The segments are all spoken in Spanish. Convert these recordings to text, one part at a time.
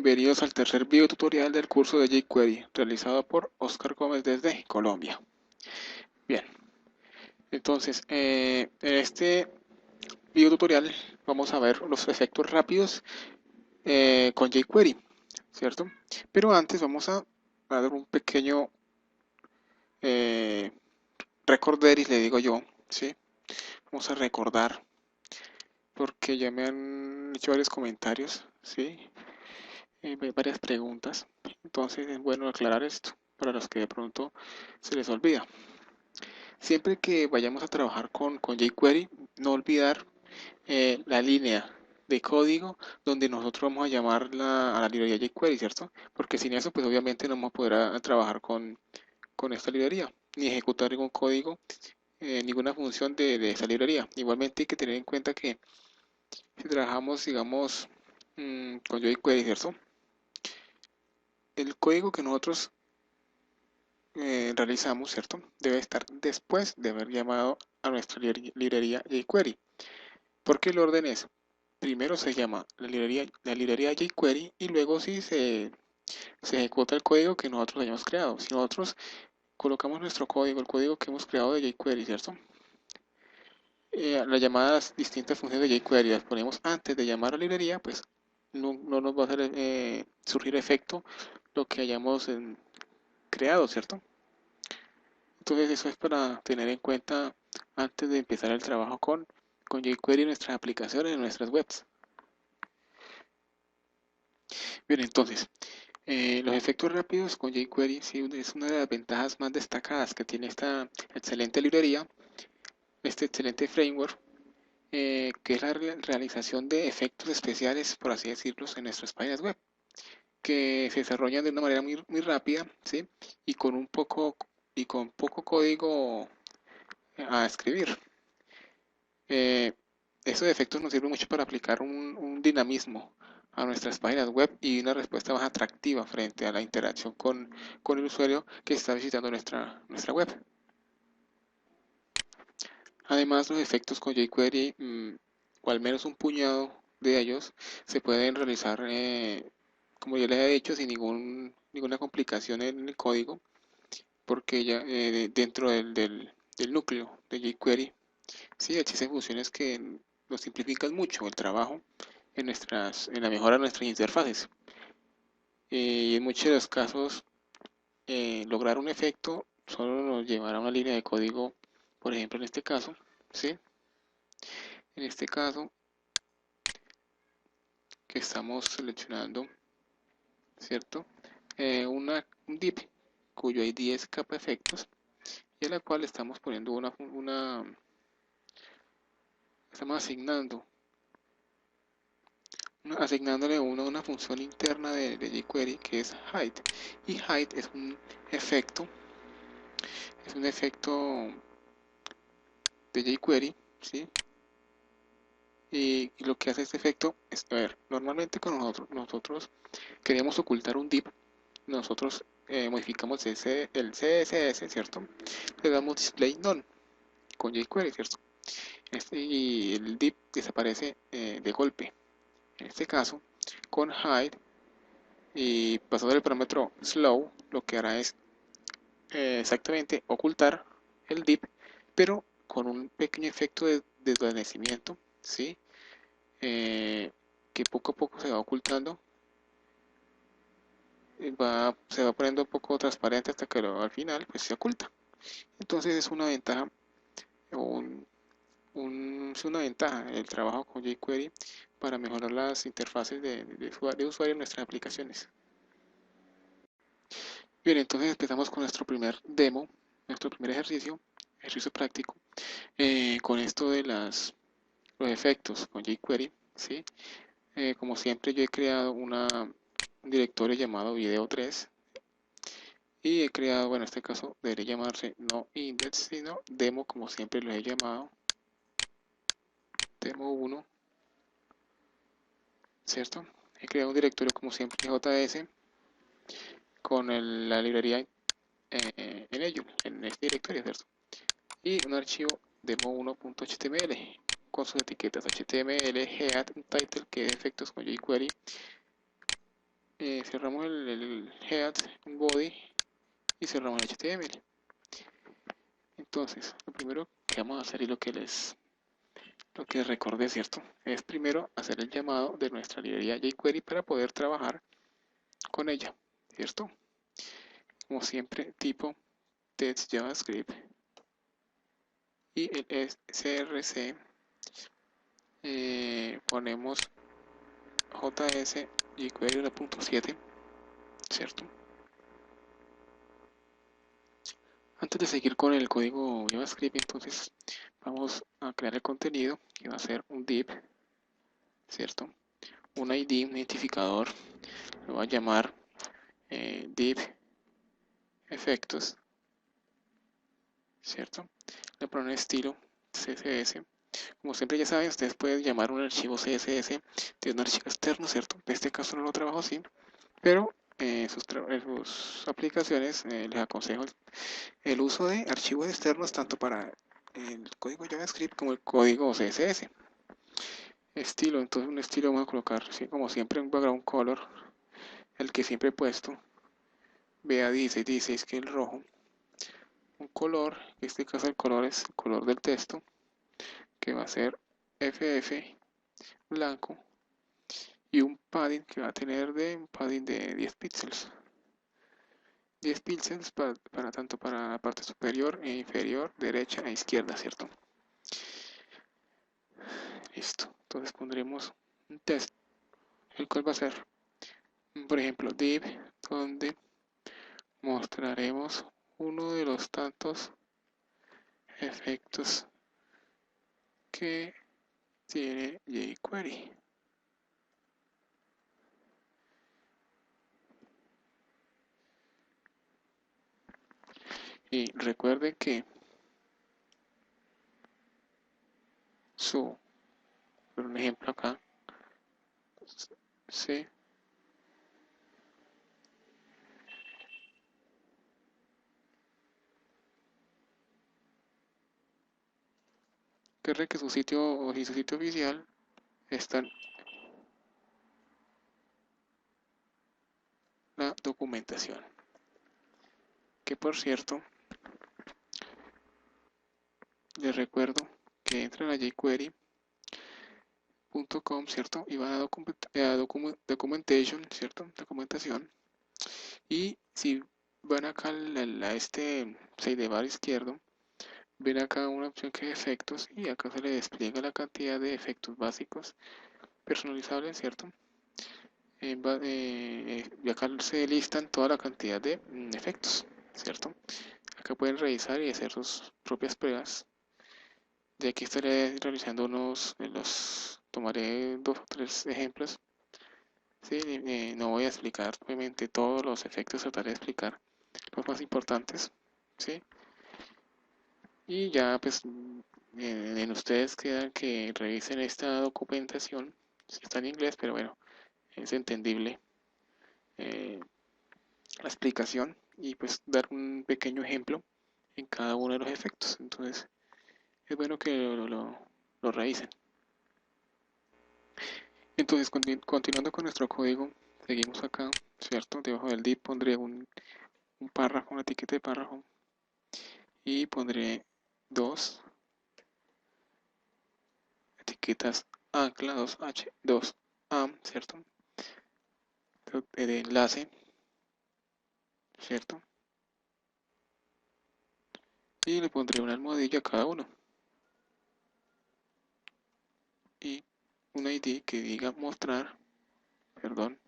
Bienvenidos al tercer video tutorial del curso de jQuery, realizado por Oscar Gómez desde Colombia. Bien, entonces, en este video tutorial vamos a ver los efectos rápidos con jQuery, ¿cierto? Pero antes vamos a dar un pequeño recorderis, le digo yo, ¿sí? Vamos a recordar, porque ya me han hecho varios comentarios, ¿sí? Varias preguntas, entonces es bueno aclarar esto para los que de pronto se les olvida. Siempre que vayamos a trabajar con jQuery, no olvidar la línea de código donde nosotros vamos a llamar a la librería jQuery, ¿cierto? Porque sin eso, pues obviamente no vamos a poder trabajar con esta librería, ni ejecutar ningún código, ninguna función de esa librería. Igualmente hay que tener en cuenta que si trabajamos, digamos, con jQuery, ¿cierto? El código que nosotros realizamos, ¿cierto? Debe estar después de haber llamado a nuestra librería jQuery. Porque el orden es, primero se llama la librería jQuery y luego sí se ejecuta el código que nosotros hayamos creado. Si nosotros colocamos nuestro código, el código que hemos creado de jQuery, ¿cierto? Las llamadas distintas funciones de jQuery las ponemos antes de llamar a la librería, pues no nos va a hacer surgir efecto lo que hayamos creado, ¿cierto? Entonces eso es para tener en cuenta antes de empezar el trabajo con jQuery en nuestras aplicaciones, en nuestras webs. Bien, entonces, los efectos rápidos con jQuery sí, es una de las ventajas más destacadas que tiene esta excelente librería, este excelente framework, que es la realización de efectos especiales, por así decirlo, en nuestras páginas web, que se desarrollan de una manera muy rápida, ¿sí? Y con poco código a escribir. Eh, Esos efectos nos sirven mucho para aplicar un dinamismo a nuestras páginas web y una respuesta más atractiva frente a la interacción con el usuario que está visitando nuestra web. Además, los efectos con jQuery, o al menos un puñado de ellos, se pueden realizar, como ya les he dicho, sin ninguna complicación en el código, porque ya dentro del núcleo de jQuery, sí, existen funciones que nos simplifican mucho el trabajo en la mejora de nuestras interfaces. Y en muchos de los casos, lograr un efecto solo nos llevará a una línea de código, por ejemplo, en este caso, ¿sí? En este caso que estamos seleccionando, ¿cierto? Un div cuyo ID es capa efectos y a la cual estamos poniendo estamos asignándole una función interna de jQuery que es hide, y hide efecto es un efecto de jQuery, ¿sí? Y lo que hace este efecto es, a ver, normalmente cuando nosotros queremos ocultar un div, nosotros modificamos el CSS, ¿cierto? Le damos display none con jQuery, ¿cierto? Y el div desaparece de golpe. En este caso, con hide y pasando el parámetro slow, lo que hará es exactamente ocultar el div, pero con un pequeño efecto de desvanecimiento, ¿sí? Que poco a poco se va ocultando, se va poniendo un poco transparente hasta que al final pues se oculta. Entonces es una ventaja, un, es una ventaja el trabajo con jQuery para mejorar las interfaces de usuario en nuestras aplicaciones. Bien, entonces empezamos con nuestro primer demo, nuestro primer ejercicio práctico, con esto de los efectos con jQuery, ¿sí? Como siempre yo he creado un directorio llamado video3 y he creado, bueno, en este caso debería llamarse no index, sino demo, como siempre lo he llamado, demo 1, ¿cierto? He creado un directorio como siempre JS con la librería en ello, en este directorio, ¿cierto? Y un archivo demo1.html con sus etiquetas HTML, head, title, que es efectos con jQuery, cerramos el head, un body y cerramos el HTML. Entonces, lo primero que vamos a hacer y lo que les recordé, ¿cierto? Es primero hacer el llamado de nuestra librería jQuery para poder trabajar con ella, ¿cierto? Como siempre, tipo text JavaScript y el CRC ponemos JS jQuery 1.7, ¿cierto? Antes de seguir con el código JavaScript, entonces vamos a crear el contenido que va a ser un div, ¿cierto? Un ID, un identificador, lo voy a llamar div efectos, ¿cierto? Le pongo un estilo CSS. Como siempre ya saben, ustedes pueden llamar un archivo CSS de un archivo externo, ¿cierto? En este caso no lo trabajo así, pero en sus aplicaciones les aconsejo el uso de archivos externos tanto para el código JavaScript como el código CSS. Estilo, entonces un estilo vamos a colocar, ¿sí? Como siempre, un background color, el que siempre he puesto. Vea 16 que es el rojo. Un color, en este caso el color es el color del texto, que va a ser FF blanco. Y un padding que va a tener un padding de 10 píxeles. 10 píxeles tanto para la parte superior e inferior, derecha e izquierda, ¿cierto? Listo. Entonces pondremos un test, el cual va a ser, por ejemplo, div, donde mostraremos uno de los tantos efectos que tiene jQuery. Y recuerden que por un ejemplo acá, ¿sí? Que su sitio o si su sitio oficial está en la documentación. Que por cierto, les recuerdo que entran a jQuery.com, ¿cierto? Y van a documentation, ¿cierto? Documentación. Y si van acá a este sidebar izquierdo, ven acá una opción que es efectos y acá se le despliega la cantidad de efectos básicos personalizables, ¿cierto? Y acá se listan toda la cantidad de efectos, ¿cierto? Acá pueden revisar y hacer sus propias pruebas. De aquí estaré realizando tomaré 2 o 3 ejemplos. ¿Sí? No voy a explicar obviamente todos los efectos, trataré de explicar los más importantes. ¿Sí? Y ya pues en ustedes quedan que revisen esta documentación. Si está en inglés, pero bueno, es entendible eh, la explicación y pues dar un pequeño ejemplo en cada uno de los efectos. Entonces es bueno que lo revisen. Entonces continuando con nuestro código, seguimos acá, ¿cierto? Debajo del div pondré un párrafo, una etiqueta de párrafo y pondré dos etiquetas ancla, 2h, 2am, ¿cierto? De enlace, ¿cierto? Y le pondré una almohadilla a cada uno y un ID que diga mostrar, perdón,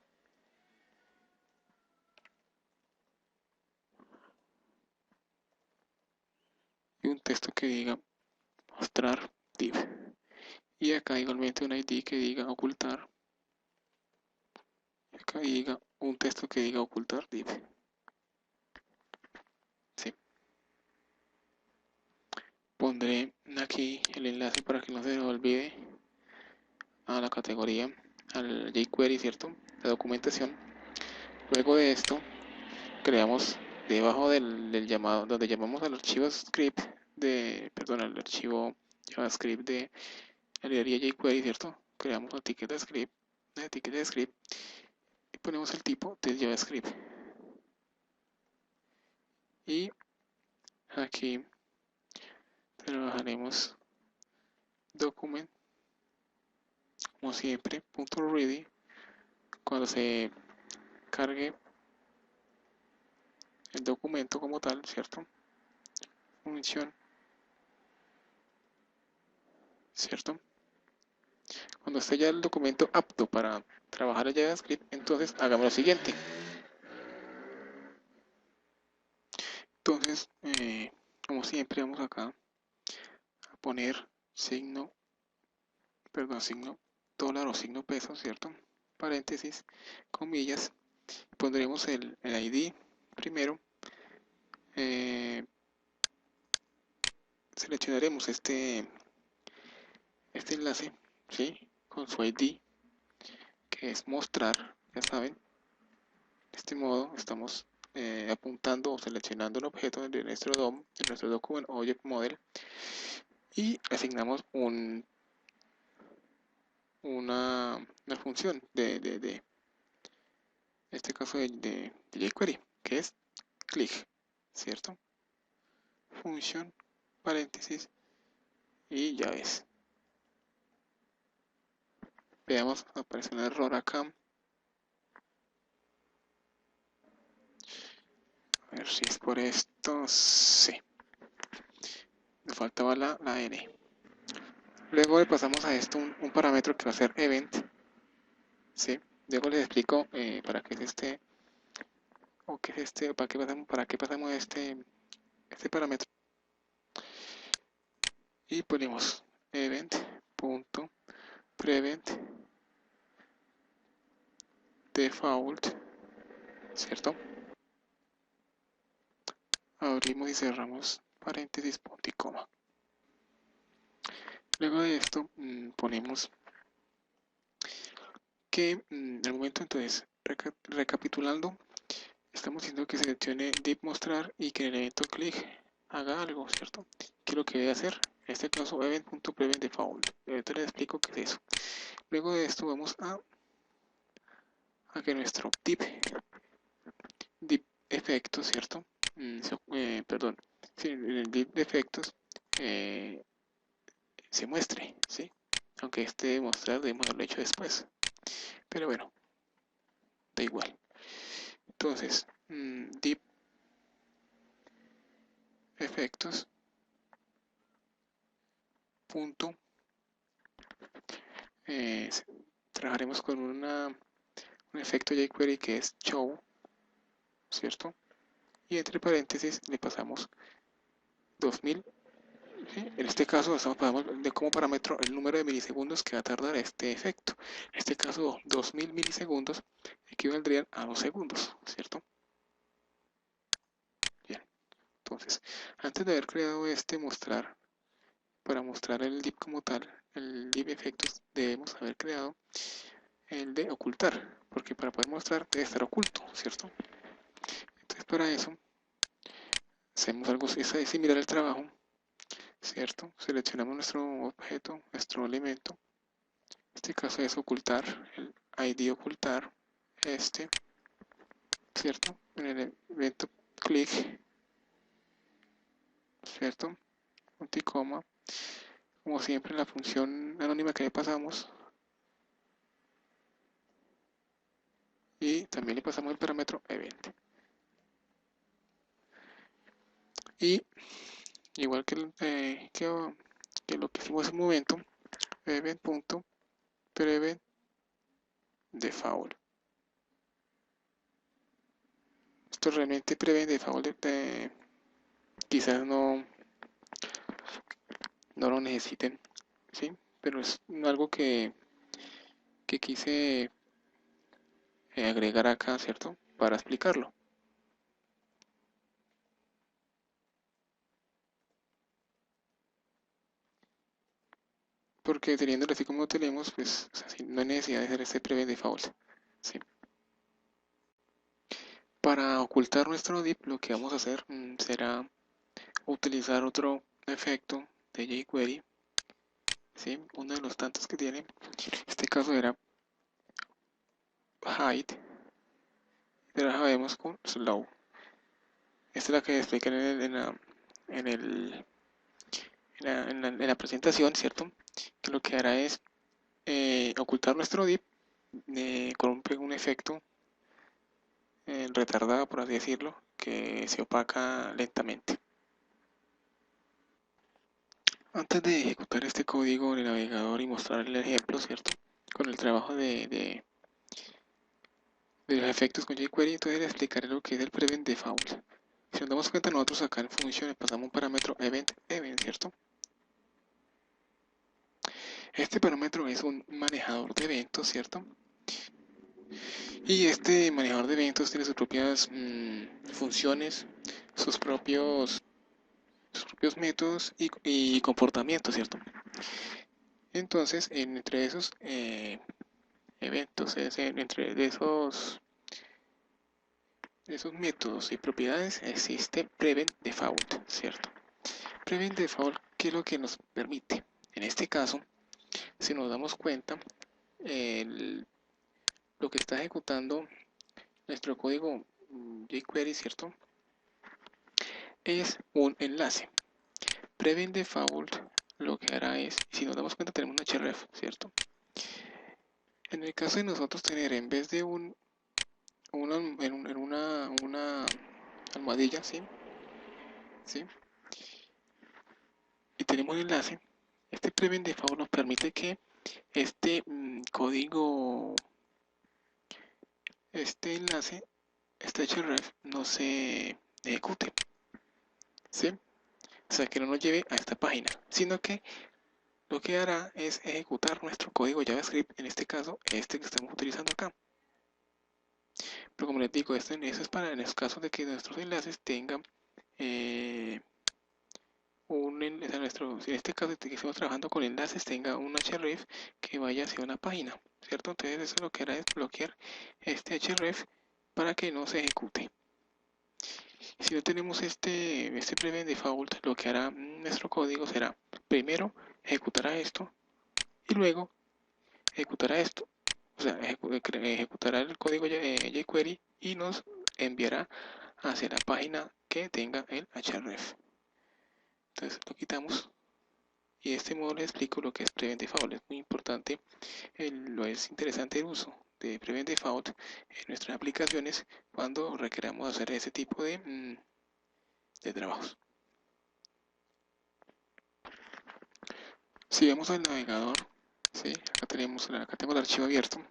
y un texto que diga mostrar div. Y acá igualmente un ID que diga ocultar, y acá diga un texto que diga ocultar div. ¿Sí? Pondré aquí el enlace para que no se me olvide a la categoría, al jQuery, ¿cierto? La documentación. Luego de esto, creamos debajo del llamado, donde llamamos al archivo script al archivo JavaScript de la librería jQuery, ¿cierto? Creamos una etiqueta de script ponemos el tipo de JavaScript. Y aquí trabajaremos document, como siempre, .ready, cuando se cargue el documento como tal, ¿cierto? Función, ¿cierto? Cuando esté ya el documento apto para trabajar el JavaScript, entonces hagamos lo siguiente. Entonces, como siempre, vamos acá a poner signo dólar o signo peso, ¿cierto? Paréntesis, comillas, pondremos el ID primero, seleccionaremos este enlace, ¿sí? Con su ID, que es mostrar, ya saben, de este modo estamos apuntando o seleccionando un objeto de nuestro DOM, de nuestro Document Object Model, y asignamos una función de este caso de jQuery, que es click, ¿cierto? Función, paréntesis, y ya ves. Veamos, aparece un error acá. A ver si es por esto. Sí. Me faltaba la N. Luego le pasamos a esto un parámetro que va a ser event. ¿Sí? Luego les explico para qué es este, o qué es este, para qué pasamos este parámetro. Y ponemos event.prevent default, ¿cierto? Abrimos y cerramos paréntesis, punto y coma. Luego de esto ponemos que el momento, entonces, recapitulando, estamos diciendo que seleccione div mostrar y que en el evento click haga algo, ¿cierto? ¿Qué es lo que debe hacer? En este caso, event.prevent default. Ahorita les explico qué es eso. Luego de esto vamos a que nuestro div efectos, ¿cierto? Perdón, sí, en el div de efectos se muestre, ¿sí? Aunque este mostrar debemos haberlo hecho después. Pero bueno, da igual. Entonces, div efectos punto trabajaremos con un efecto jQuery que es show, ¿cierto? Y entre paréntesis le pasamos 2000. ¿Sí? En este caso estamos de como parámetro el número de milisegundos que va a tardar este efecto. En este caso 2000 milisegundos equivaldrían a 2 segundos, ¿cierto? Bien, entonces antes de haber creado este mostrar, para mostrar el div como tal, el div efectos, debemos haber creado el de ocultar, porque para poder mostrar debe estar oculto, ¿cierto? Entonces para eso hacemos algo similar al trabajo, ¿cierto? Seleccionamos nuestro objeto, nuestro elemento. En este caso es ocultar, el ID ocultar, ¿cierto? En el evento click, ¿cierto? Punto y coma. Como siempre, la función anónima que le pasamos. Y también le pasamos el parámetro event. Y igual que lo que hicimos hace un momento, event.prevent default. Esto realmente prevent default quizás no lo necesiten, ¿sí? Pero es algo que quise agregar acá, ¿cierto? Para explicarlo. Porque teniéndolo así como lo tenemos, pues o sea, no hay necesidad de hacer este prevent default, ¿sí? Para ocultar nuestro div, lo que vamos a hacer será utilizar otro efecto de jQuery, ¿sí? Uno de los tantos que tiene. En este caso era hide, trabajamos con slow. Esta es la que explican en, el, en la presentación, ¿cierto? Que lo que hará es ocultar nuestro div con un efecto retardado, por así decirlo, que se opaca lentamente. Antes de ejecutar este código en el navegador y mostrar el ejemplo, ¿cierto? Con el trabajo de los efectos con jQuery, entonces les explicaré lo que es el prevent default. Si nos damos cuenta, nosotros acá en funciones pasamos un parámetro event, ¿cierto? Este parámetro es un manejador de eventos, ¿cierto? Y este manejador de eventos tiene sus propias funciones, sus propios métodos y comportamientos, ¿cierto? Entonces, entre esos eventos, entre esos métodos y propiedades existe prevent default, ¿cierto? Prevent default, ¿qué es lo que nos permite? En este caso, si nos damos cuenta, lo que está ejecutando nuestro código jQuery, ¿cierto? Es un enlace. Prevent default lo que hará es, si nos damos cuenta, tenemos un href, ¿cierto? En el caso de nosotros tener, en vez de una almohadilla, ¿sí? ¿Sí? Y tenemos un enlace, este prevent default nos permite que este código, este enlace, este href no se ejecute, ¿sí? O sea, que no nos lleve a esta página, sino que lo que hará es ejecutar nuestro código JavaScript, en este caso, este que estamos utilizando acá. Pero como les digo, eso es para en el caso de que nuestros enlaces tengan en este caso de que estemos trabajando con enlaces, tenga un href que vaya hacia una página, ¿cierto? Entonces eso lo que hará es bloquear este href para que no se ejecute. Si no tenemos este prevent default, lo que hará nuestro código será, primero ejecutará esto y luego ejecutará esto. O sea, ejecutará el código jQuery y nos enviará hacia la página que tenga el href. Entonces lo quitamos y de este modo les explico lo que es prevent default. Es muy importante, es interesante el uso de prevent default en nuestras aplicaciones cuando requeramos hacer ese tipo de trabajos. Si vamos al navegador, ¿sí? Acá tenemos el archivo abierto,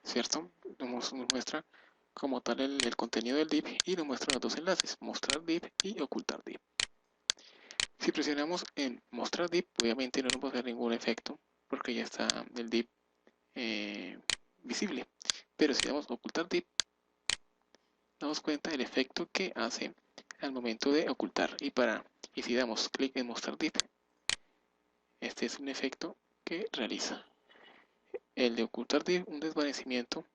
¿cierto? Nos muestra como tal el contenido del div y nos muestra los dos enlaces, mostrar div y ocultar div. Si presionamos en mostrar div, obviamente no nos va a hacer ningún efecto porque ya está el div visible. Pero si damos ocultar div, damos cuenta del efecto que hace al momento de ocultar. Y si damos clic en mostrar div, este es un efecto que realiza. El de ocultar div, un desvanecimiento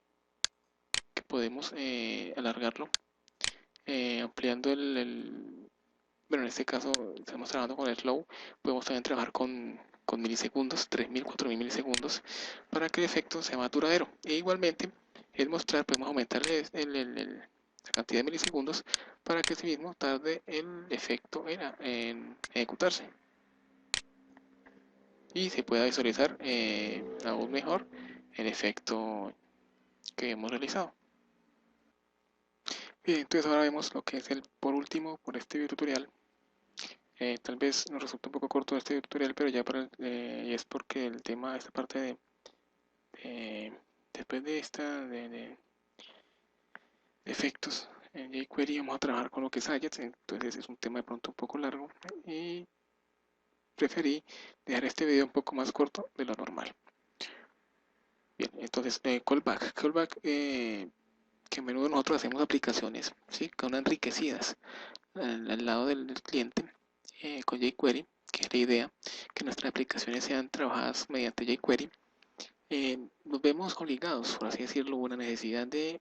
que podemos alargarlo ampliando bueno, en este caso estamos trabajando con el slow, podemos también trabajar con milisegundos, 3000, 4000 milisegundos, para que el efecto sea más duradero. E igualmente, el mostrar, podemos aumentar la cantidad de milisegundos para que ese mismo tarde el efecto en ejecutarse. Y se pueda visualizar aún mejor el efecto que hemos realizado. Bien, entonces ahora vemos lo que es por último, por este video tutorial. Tal vez nos resulta un poco corto este tutorial, pero ya y es porque el tema, esta parte después de de efectos en jQuery, vamos a trabajar con lo que es Ajax, entonces es un tema de pronto un poco largo y preferí dejar este video un poco más corto de lo normal. Bien, entonces callback, que a menudo nosotros hacemos aplicaciones, ¿sí? Que son enriquecidas al lado del cliente con jQuery, que es la idea, que nuestras aplicaciones sean trabajadas mediante jQuery. Nos vemos obligados, por así decirlo, una necesidad de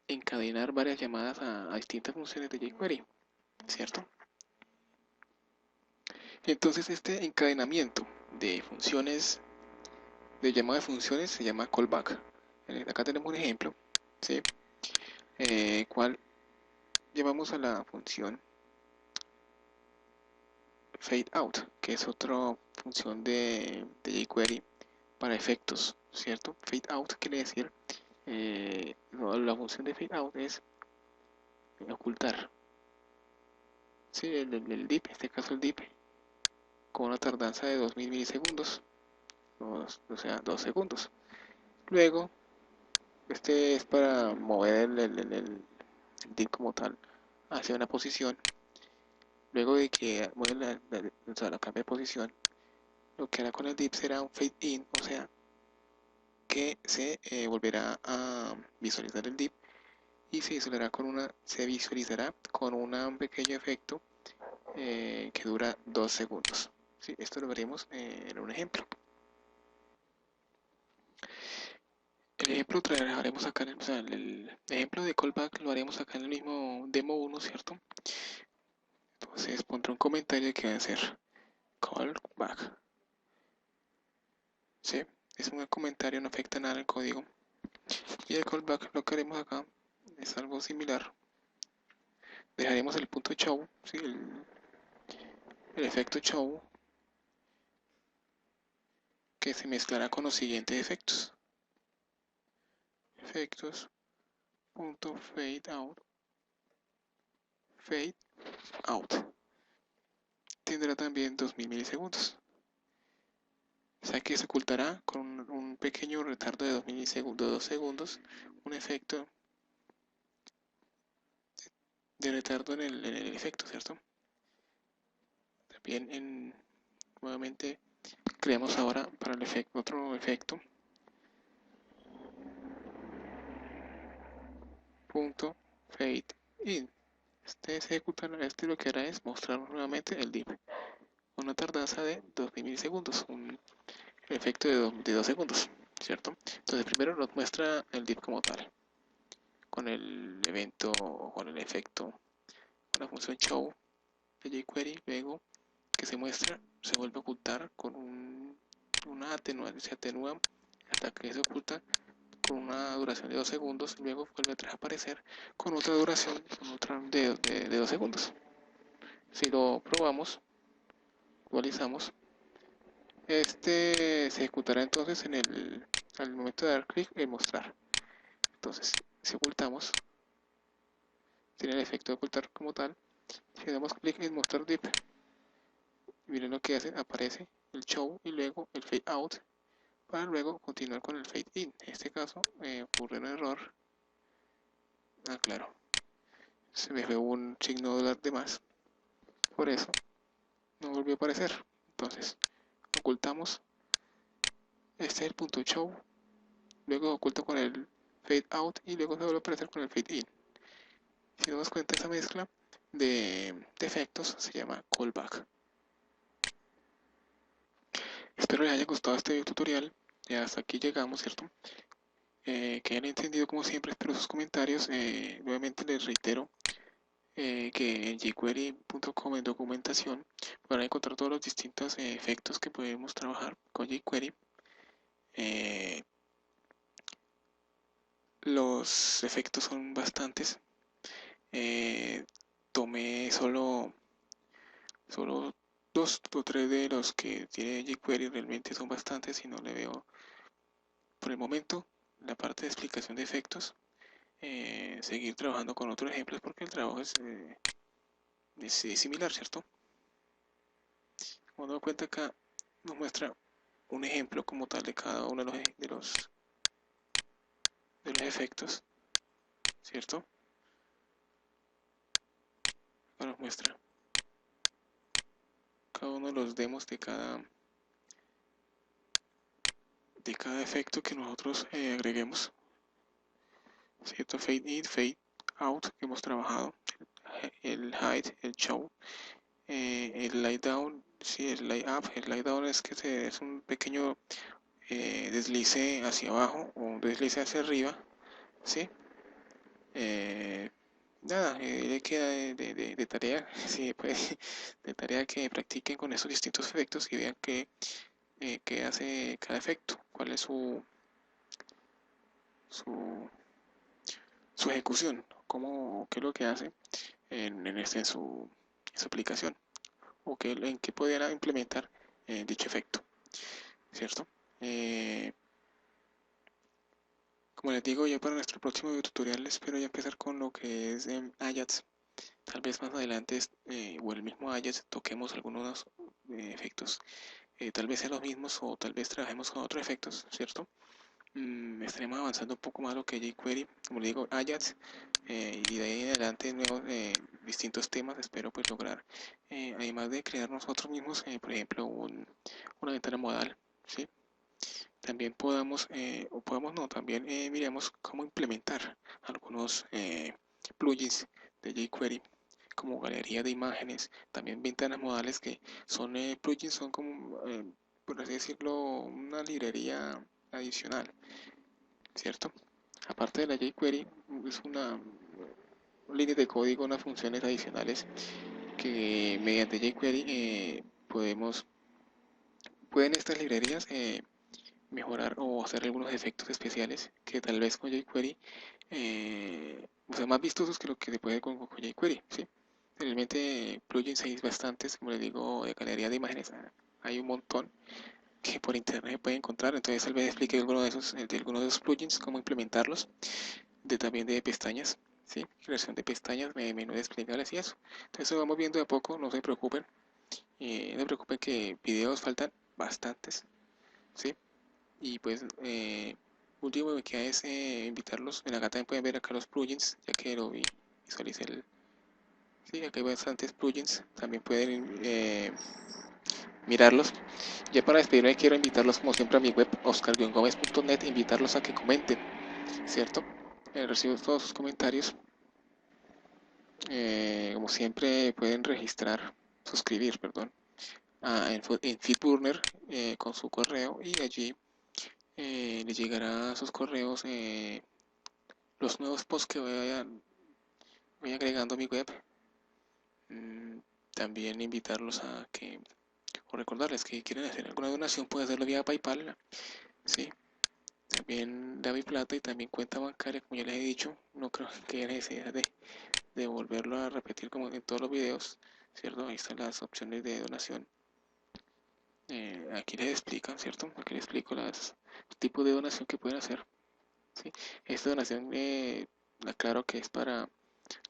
encadenar varias llamadas a distintas funciones de jQuery, ¿cierto? Entonces este encadenamiento de funciones, de llamada de funciones, se llama callback. Acá tenemos un ejemplo, ¿sí? cual llevamos a la función fade out, que es otra función de jQuery para efectos, ¿cierto? Fade out quiere decir, la función de fade out es ocultar, ¿sí? El dip, en este caso el dip, con una tardanza de 2000 milisegundos, o sea, 2 segundos. Luego, este es para mover el dip como tal hacia una posición. Luego de que mueve o sea, la cambia de posición, lo que hará con el dip será un fade in, o sea, que se volverá a visualizar el dip y se visualizará con un pequeño efecto que dura 2 segundos. ¿Sí? Esto lo veremos en un ejemplo. El ejemplo lo haremos acá, o sea, el ejemplo de callback lo haremos acá en el mismo demo 1, ¿cierto? Entonces pondré un comentario que va a ser callback. ¿Sí? Es un comentario, no afecta nada al código. Y el callback lo que haremos acá es algo similar. Dejaremos el punto show, ¿sí? el efecto show, que se mezclará con los siguientes efectos. Efectos, punto fade out, fade out. Tendrá también 2000 milisegundos. O sea que se ocultará con un pequeño retardo de 2000 milisegundos, 2 segundos, un efecto de retardo en el efecto, ¿cierto? También nuevamente creamos ahora para el efecto otro efecto, punto fade in. Este lo que hará es mostrar nuevamente el dip. Una tardanza de 2000 milisegundos, un efecto de 2 segundos, ¿cierto? Entonces primero nos muestra el dip como tal, con el evento, con el efecto, con la función show de jQuery, luego que se muestra, se vuelve a ocultar con una atenuante, se atenúa hasta que se oculta con una duración de 2 segundos, luego vuelve a aparecer con otra duración de 2 segundos. Si lo probamos, actualizamos, este se ejecutará entonces al momento de dar clic en mostrar. Entonces, si ocultamos, tiene el efecto de ocultar como tal. Si damos clic en mostrar dip, miren lo que hace, aparece el show y luego el fade out para luego continuar con el fade in. En este caso ocurre un error. Claro, se me fue un signo de más, por eso no volvió a aparecer. Entonces, ocultamos, este es el punto show, luego oculto con el fade out y luego se vuelve a aparecer con el fade in. Si nos damos cuenta, esa mezcla de efectos se llama callback. Espero les haya gustado este tutorial. Ya hasta aquí llegamos, ¿cierto? Que hayan entendido como siempre, espero sus comentarios. Nuevamente les reitero que en jQuery.com en documentación podrán encontrar todos los distintos efectos que podemos trabajar con jQuery. Los efectos son bastantes. Tomé solo 2 o 3 de los que tiene jQuery, realmente son bastantes y no le veo por el momento la parte de explicación de efectos. Seguir trabajando con otros ejemplos porque el trabajo es similar, ¿cierto? Como nos cuenta acá, nos muestra un ejemplo como tal de cada uno de los efectos, ¿cierto? Acá nos muestra cada uno de los demos de cada efecto que nosotros agreguemos, ¿cierto? Fade in, fade out que hemos trabajado, el hide, el show, el light down, sí, el light up. El light down es que es un pequeño deslice hacia abajo o un deslice hacia arriba, ¿sí? Nada, le queda de tarea, sí, pues, de tarea que practiquen con esos distintos efectos y vean qué hace cada efecto, cuál es su, su ejecución, qué es lo que hace en su aplicación, o en qué pudiera implementar dicho efecto, ¿cierto? Eh, Como les digo, ya para nuestro próximo video tutorial espero ya empezar con lo que es Ajax. Tal vez más adelante o el mismo Ajax toquemos algunos efectos. Tal vez sean los mismos o tal vez trabajemos con otros efectos, ¿cierto? Estaremos avanzando un poco más lo que es jQuery, como les digo, Ajax, y de ahí en adelante nuevos distintos temas. Espero pues lograr, además de crear nosotros mismos, por ejemplo, una ventana modal, ¿sí? También o podamos no, también miremos cómo implementar algunos plugins de jQuery como galería de imágenes, también ventanas modales que son plugins, son como, por así decirlo, una librería adicional, ¿cierto? Aparte de la jQuery, es una línea de código, unas funciones adicionales que mediante jQuery pueden estas librerías mejorar o hacer algunos efectos especiales que tal vez con jQuery, o sea, más vistosos que lo que se puede con jQuery, ¿sí? Realmente plugins hay bastantes, como les digo, de galería de imágenes, hay un montón que por internet se puede encontrar. Entonces tal vez explique algunos de esos plugins, cómo implementarlos, también de pestañas, ¿sí? Creación de pestañas, menú desplegables y eso. Entonces lo vamos viendo de a poco, no se preocupen, no se preocupen que videos faltan bastantes, ¿sí? Y pues último que queda es invitarlos. En acá también pueden ver acá los plugins, ya que visualicé sí, acá hay bastantes plugins, también pueden mirarlos. Ya para despedirme quiero invitarlos como siempre a mi web oscar-gomez.net, invitarlos a que comenten, ¿cierto? Recibo todos sus comentarios. Como siempre pueden suscribir, perdón, en Feedburner con su correo, y allí les llegará a sus correos los nuevos posts que voy agregando a mi web. Mm, También invitarlos o recordarles que quieren hacer alguna donación, pueden hacerlo vía PayPal, ¿sí? También Plata y también cuenta bancaria, como ya les he dicho. No creo que haya necesidad de volverlo a repetir como en todos los videos, ¿cierto? Ahí están las opciones de donación. Aquí les explican, ¿cierto? Aquí les explico los tipos de donación que pueden hacer, ¿sí? Esta donación, aclaro que es para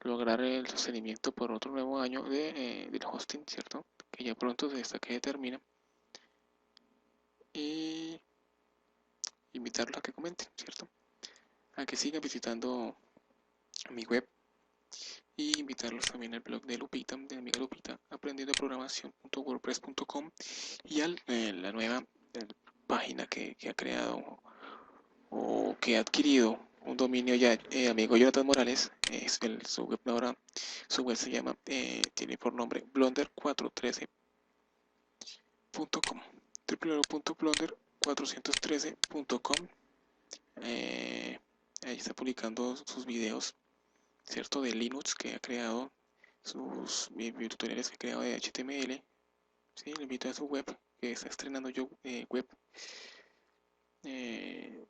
lograr el sostenimiento por otro nuevo año del hosting, ¿cierto? Que ya pronto se está que termina. Y invitarlos a que comenten, ¿cierto? A que sigan visitando mi web, y invitarlos también al blog de Lupita, de mi amiga Lupita, aprendiendoprogramación.wordpress.com, y a la nueva página que ha creado o que ha adquirido un dominio ya, amigo Jonathan Morales. Su web ahora, su web se llama, tiene por nombre blunder413.com, www.blunder413.com. Ahí está publicando sus videos, ¿cierto? De Linux que ha creado, sus tutoriales que ha creado de HTML. Sí, le invito a su web, que está estrenando yo web. Eh,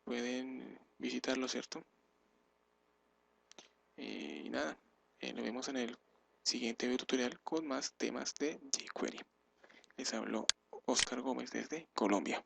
Pueden visitarlo, ¿cierto? Y nada, nos vemos en el siguiente video tutorial con más temas de jQuery. Les habló Oscar Gómez desde Colombia.